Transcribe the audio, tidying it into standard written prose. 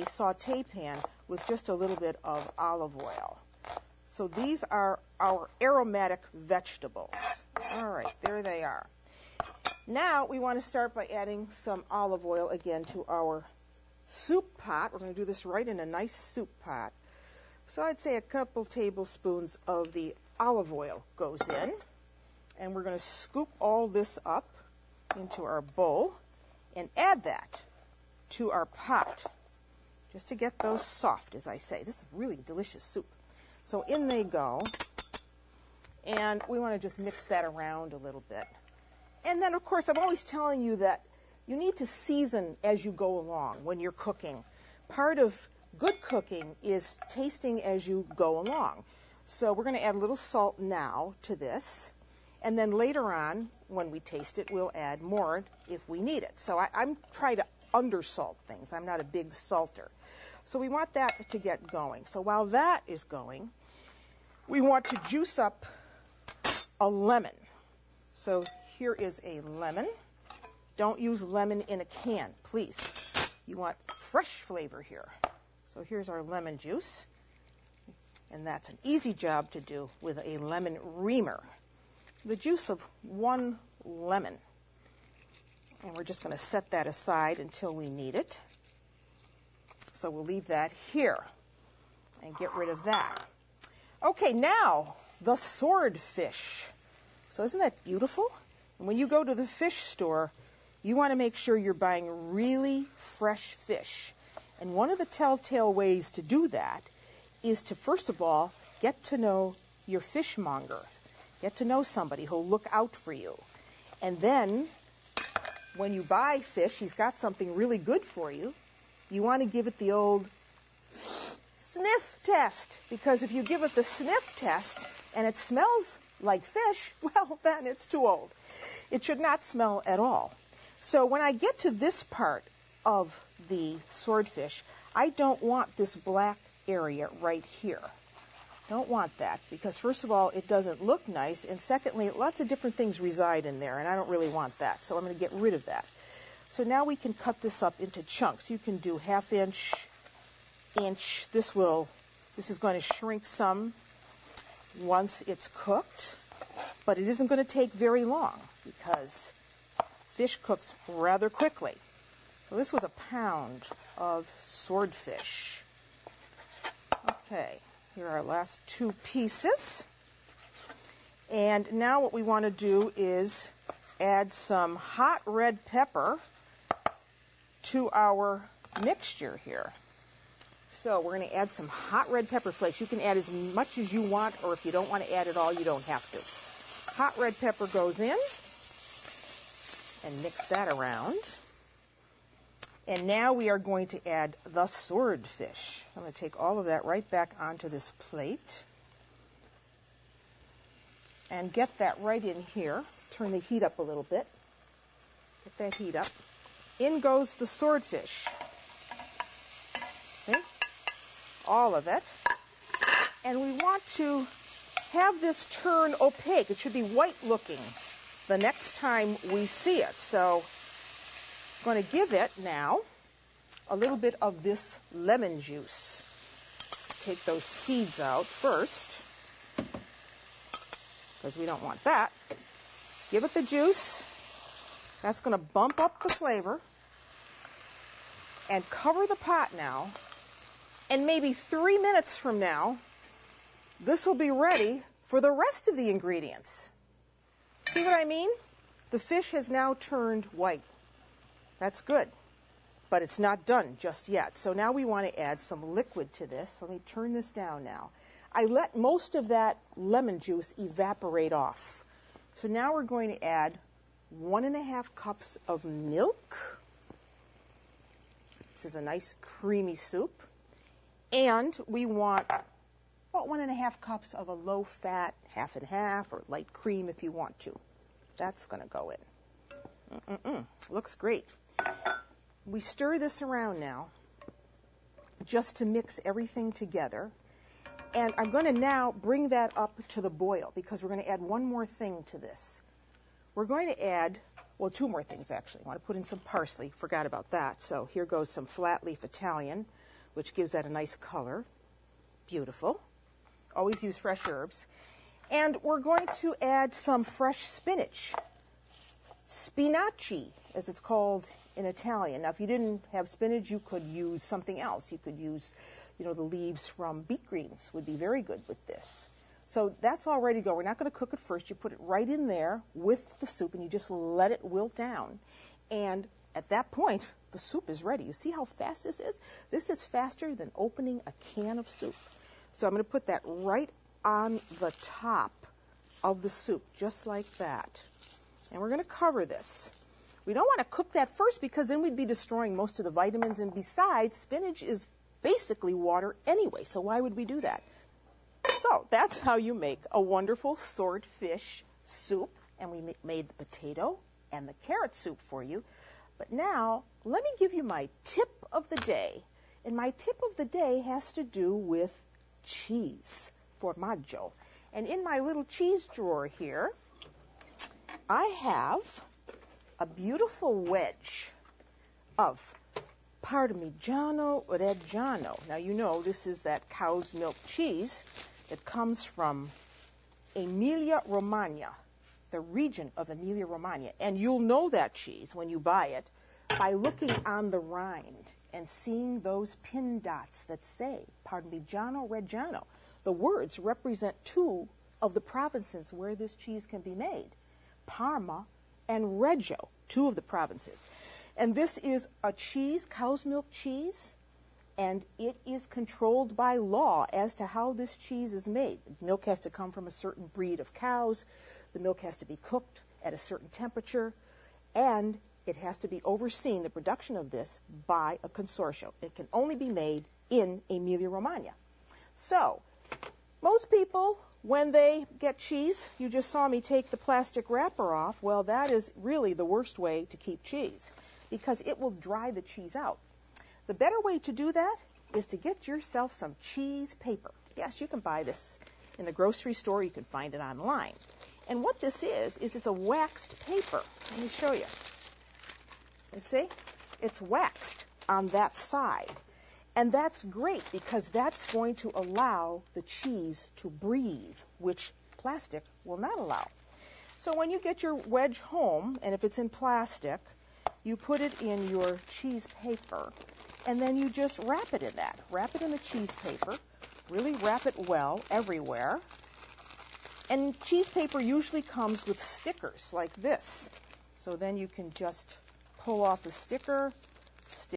saute pan with just a little bit of olive oil. So these are our aromatic vegetables. All right, there they are. Now we want to start by adding some olive oil again to our soup pot. We're going to do this right in a nice soup pot. So I'd say a couple tablespoons of the olive oil goes in. And we're going to scoop all this up into our bowl and add that to our pot, just to get those soft, as I say. This is really delicious soup. So in they go, and we want to just mix that around a little bit. And then, of course, I'm always telling you that you need to season as you go along when you're cooking. Part of good cooking is tasting as you go along. So we're going to add a little salt now to this, and then later on, when we taste it, we'll add more if we need it. So I'm trying to undersalt things. I'm not a big salter. So we want that to get going. So while that is going, we want to juice up a lemon. So here is a lemon. Don't use lemon in a can, please. You want fresh flavor here. So here's our lemon juice. And that's an easy job to do with a lemon reamer. The juice of one lemon. And we're just going to set that aside until we need it. So we'll leave that here and get rid of that. Okay, now the swordfish. So isn't that beautiful? And when you go to the fish store, you want to make sure you're buying really fresh fish. And one of the telltale ways to do that is to, first of all, get to know your fishmonger. Get to know somebody who'll look out for you. And then, when you buy fish, he's got something really good for you. You want to give it the old sniff test. Because if you give it the sniff test and it smells like fish, well, then it's too old. It should not smell at all. So when I get to this part of the swordfish, I don't want this black area right here. Don't want that, because first of all, it doesn't look nice, and secondly, lots of different things reside in there, and I don't really want that, so I'm going to get rid of that. So now we can cut this up into chunks. You can do half-inch, inch. This is going to shrink some once it's cooked, but it isn't going to take very long, because fish cooks rather quickly. So this was a pound of swordfish. Okay. Here are our last two pieces. And now what we want to do is add some hot red pepper to our mixture here. So we're going to add some hot red pepper flakes. You can add as much as you want, or if you don't want to add it all, you don't have to. Hot red pepper goes in, and mix that around. And now we are going to add the swordfish. I'm going to take all of that right back onto this plate and get that right in here. Turn the heat up a little bit. Get that heat up. In goes the swordfish. Okay? All of it. And we want to have this turn opaque. It should be white looking the next time we see it. So I'm going to give it now a little bit of this lemon juice. Take those seeds out first, because we don't want that. Give it the juice. That's going to bump up the flavor. And cover the pot now. And maybe 3 minutes from now, this will be ready for the rest of the ingredients. See what I mean? The fish has now turned white. That's good, but it's not done just yet. So now we want to add some liquid to this. Let me turn this down now. I let most of that lemon juice evaporate off. So now we're going to add 1.5 cups of milk. This is a nice creamy soup. And we want about 1.5 cups of a low-fat, half and half, or light cream if you want to. That's going to go in. Looks great. We stir this around now just to mix everything together. And I'm going to now bring that up to the boil, because we're going to add one more thing to this. We're going to add, well, two more things actually. I want to put in some parsley. Forgot about that. So here goes some flat leaf Italian. which gives that a nice color. Beautiful. Always use fresh herbs. And we're going to add some fresh spinach. Spinaci, as it's called in Italian. Now, if you didn't have spinach, you could use something else. You could use, the leaves from beet greens would be very good with this. So that's all ready to go. We're not going to cook it first. You put it right in there with the soup, and you just let it wilt down. And at that point, the soup is ready. You see how fast this is? This is faster than opening a can of soup. So I'm going to put that right on the top of the soup, just like that. And we're going to cover this. We don't want to cook that first because then we'd be destroying most of the vitamins. And besides, spinach is basically water anyway, so why would we do that? So that's how you make a wonderful swordfish soup. And we made the potato and the carrot soup for you. But now, let me give you my tip of the day. And my tip of the day has to do with cheese, formaggio. And in my little cheese drawer here, I have a beautiful wedge of Parmigiano Reggiano. Now, you know this is that cow's milk cheese that comes from Emilia-Romagna, the region of Emilia-Romagna. And you'll know that cheese when you buy it by looking on the rind and seeing those pin dots that say Parmigiano Reggiano. The words represent two of the provinces where this cheese can be made, Parma and Reggio, two of the provinces. And this is a cheese, cow's milk cheese, and it is controlled by law as to how this cheese is made. The milk has to come from a certain breed of cows, the milk has to be cooked at a certain temperature, and it has to be overseen, the production of this, by a consortium. It can only be made in Emilia-Romagna. So, most people, when they get cheese, you just saw me take the plastic wrapper off. Well, that is really the worst way to keep cheese because it will dry the cheese out. The better way to do that is to get yourself some cheese paper. Yes, you can buy this in the grocery store. You can find it online. And what this is it's a waxed paper. Let me show you. You see? It's waxed on that side. And that's great because that's going to allow the cheese to breathe, which plastic will not allow. So when you get your wedge home, and if it's in plastic, you put it in your cheese paper, and then you just wrap it in that. Wrap it in the cheese paper. Really wrap it well everywhere. And cheese paper usually comes with stickers like this. So then you can just pull off the sticker, stick